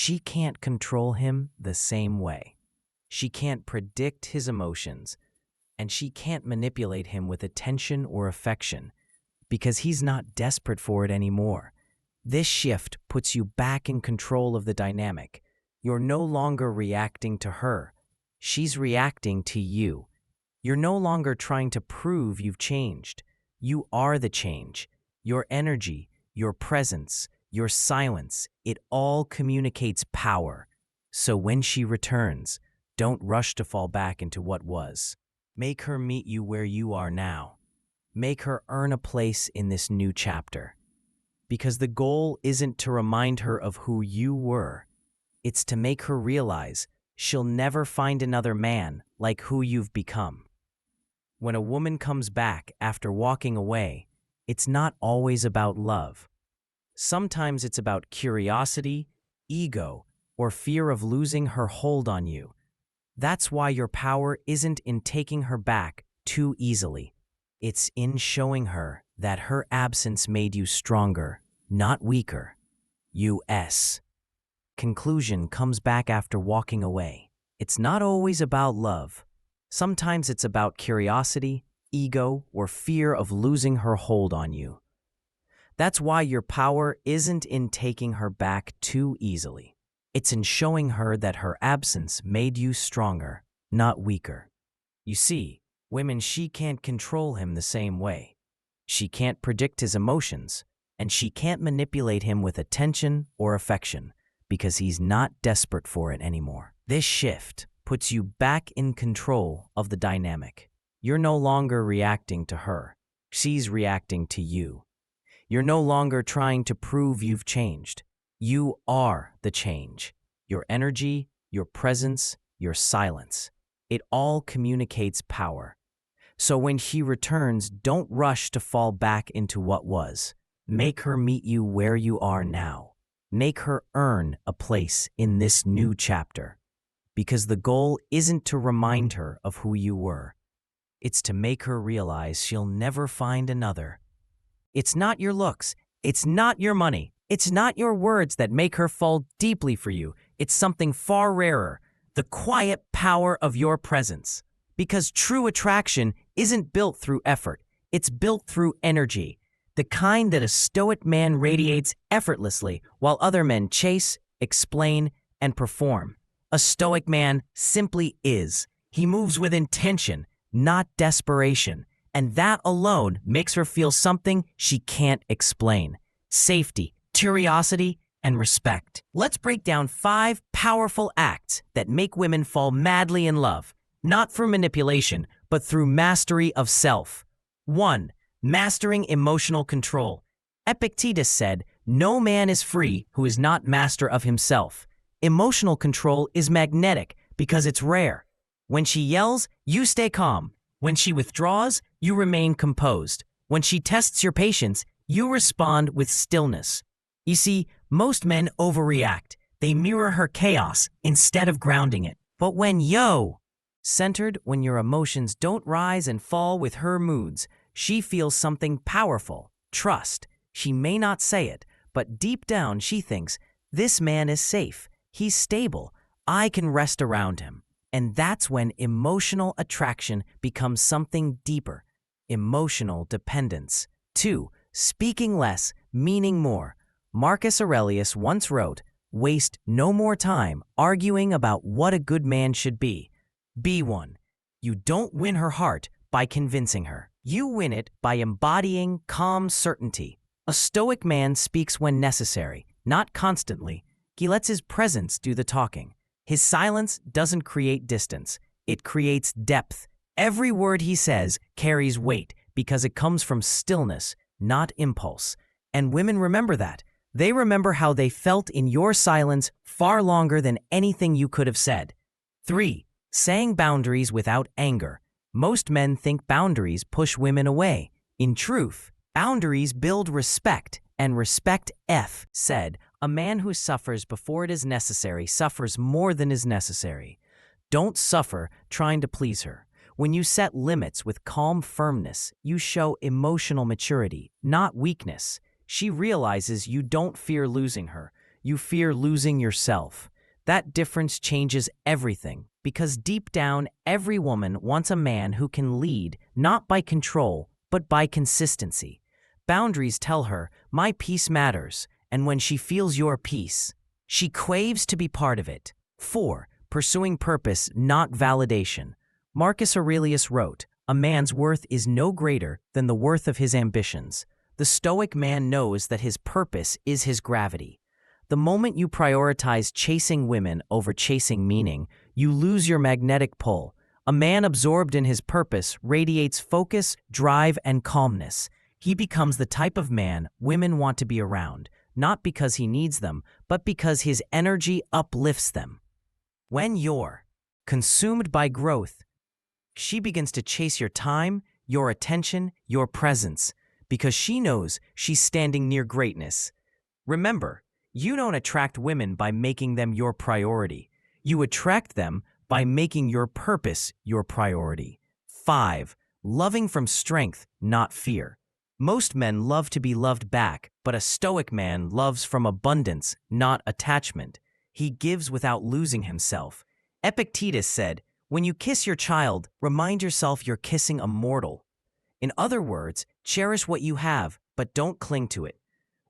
she can't control him the same way. She can't predict his emotions, and she can't manipulate him with attention or affection because he's not desperate for it anymore. This shift puts you back in control of the dynamic. You're no longer reacting to her. She's reacting to you. You're no longer trying to prove you've changed. You are the change. Your energy, your presence, your silence, it all communicates power. So when she returns, don't rush to fall back into what was. Make her meet you where you are now. Make her earn a place in this new chapter. Because the goal isn't to remind her of who you were. It's to make her realize she'll never find another man like who you've become. When a woman comes back after walking away, it's not always about love. Sometimes it's about curiosity, ego, or fear of losing her hold on you. That's why your power isn't in taking her back too easily. It's in showing her that her absence made you stronger, not weaker. U.S. Conclusion comes back after walking away. It's not always about love. Sometimes it's about curiosity, ego, or fear of losing her hold on you. That's why your power isn't in taking her back too easily. It's in showing her that her absence made you stronger, not weaker. You see, women, she can't control him the same way. She can't predict his emotions, and she can't manipulate him with attention or affection because he's not desperate for it anymore. This shift puts you back in control of the dynamic. You're no longer reacting to her. She's reacting to you. You're no longer trying to prove you've changed. You are the change. Your energy, your presence, your silence. It all communicates power. So when she returns, don't rush to fall back into what was. Make her meet you where you are now. Make her earn a place in this new chapter. Because the goal isn't to remind her of who you were. It's to make her realize she'll never find another. It's not your looks. It's not your money. It's not your words that make her fall deeply for you. It's something far rarer, the quiet power of your presence. Because true attraction isn't built through effort. It's built through energy, the kind that a Stoic man radiates effortlessly while other men chase, explain, and perform. A Stoic man simply is. He moves with intention, not desperation. And that alone makes her feel something she can't explain. Safety, curiosity, and respect. Let's break down 5 powerful acts that make women fall madly in love, not through manipulation, but through mastery of self. 1. Mastering emotional control. Epictetus said, "No man is free who is not master of himself." Emotional control is magnetic because it's rare. When she yells, you stay calm. When she withdraws, you remain composed. When she tests your patience, you respond with stillness. You see, most men overreact. They mirror her chaos instead of grounding it. But when centered, when your emotions don't rise and fall with her moods, she feels something powerful, trust. She may not say it, but deep down she thinks, this man is safe. He's stable. I can rest around him. And that's when emotional attraction becomes something deeper. Emotional dependence. 2. Speaking less, meaning more. Marcus Aurelius once wrote, "Waste no more time arguing about what a good man should be." B1. You don't win her heart by convincing her. You win it by embodying calm certainty. A Stoic man speaks when necessary, not constantly. He lets his presence do the talking. His silence doesn't create distance. It creates depth. Every word he says carries weight because it comes from stillness, not impulse. And women remember that. They remember how they felt in your silence far longer than anything you could have said. 3. Saying boundaries without anger. Most men think boundaries push women away. In truth, boundaries build respect, and respect, F. said, a man who suffers before it is necessary suffers more than is necessary. Don't suffer trying to please her. When you set limits with calm firmness, you show emotional maturity, not weakness. She realizes you don't fear losing her. you fear losing yourself. That difference changes everything, because deep down, every woman wants a man who can lead, not by control, but by consistency. Boundaries tell her, my peace matters, and when she feels your peace, she craves to be part of it. 4. Pursuing purpose, not validation. Marcus Aurelius wrote, a man's worth is no greater than the worth of his ambitions. The Stoic man knows that his purpose is his gravity. The moment you prioritize chasing women over chasing meaning, you lose your magnetic pull. A man absorbed in his purpose radiates focus, drive, and calmness. He becomes the type of man women want to be around, not because he needs them, but because his energy uplifts them. When you're consumed by growth, she begins to chase your time, your attention, your presence, because she knows she's standing near greatness. Remember, you don't attract women by making them your priority. You attract them by making your purpose your priority. 5. Loving from strength, not fear. Most men love to be loved back, but a Stoic man loves from abundance, not attachment. He gives without losing himself. Epictetus said, when you kiss your child, remind yourself you're kissing a mortal. In other words, cherish what you have, but don't cling to it.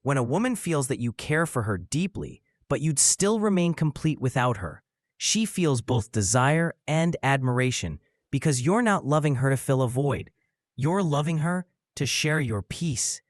When a woman feels that you care for her deeply, but you'd still remain complete without her, she feels both desire and admiration, because you're not loving her to fill a void. You're loving her to share your peace.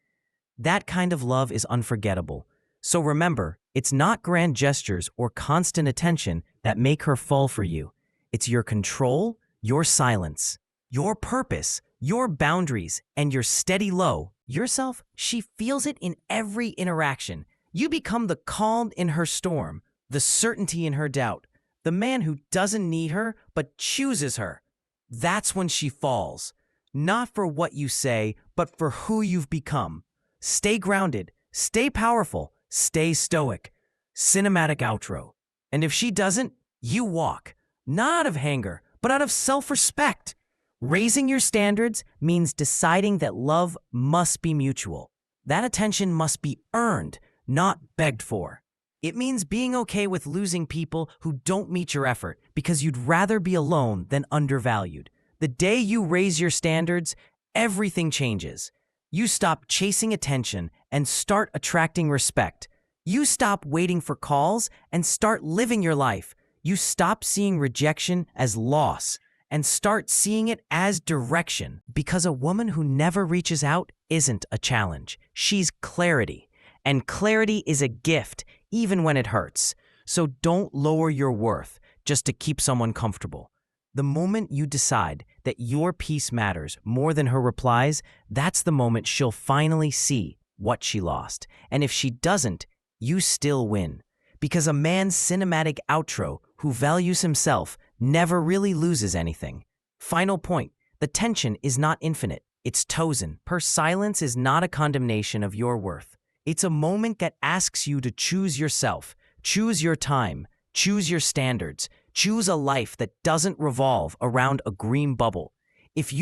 That kind of love is unforgettable. So remember, it's not grand gestures or constant attention that make her fall for you. It's your control, your silence, your purpose, your boundaries, and your steady low. Yourself, she feels it in every interaction. You become the calm in her storm, the certainty in her doubt, the man who doesn't need her but chooses her. That's when she falls. Not for what you say, but for who you've become. Stay grounded, stay powerful, stay stoic. Cinematic outro. And if she doesn't, you walk. Not out of anger, but out of self-respect. Raising your standards means deciding that love must be mutual. That attention must be earned, not begged for. It means being okay with losing people who don't meet your effort because you'd rather be alone than undervalued. The day you raise your standards, everything changes. You stop chasing attention and start attracting respect. You stop waiting for calls and start living your life. You stop seeing rejection as loss and start seeing it as direction, because a woman who never reaches out isn't a challenge. She's clarity, and clarity is a gift, even when it hurts. So don't lower your worth just to keep someone comfortable. The moment you decide that your peace matters more than her replies, that's the moment she'll finally see what she lost. And if she doesn't, you still win. Because a man's cinematic outro who values himself never really loses anything. Final point, the tension is not infinite, it's chosen. Her silence is not a condemnation of your worth. It's a moment that asks you to choose yourself, choose your time, choose your standards, choose a life that doesn't revolve around a green bubble. If you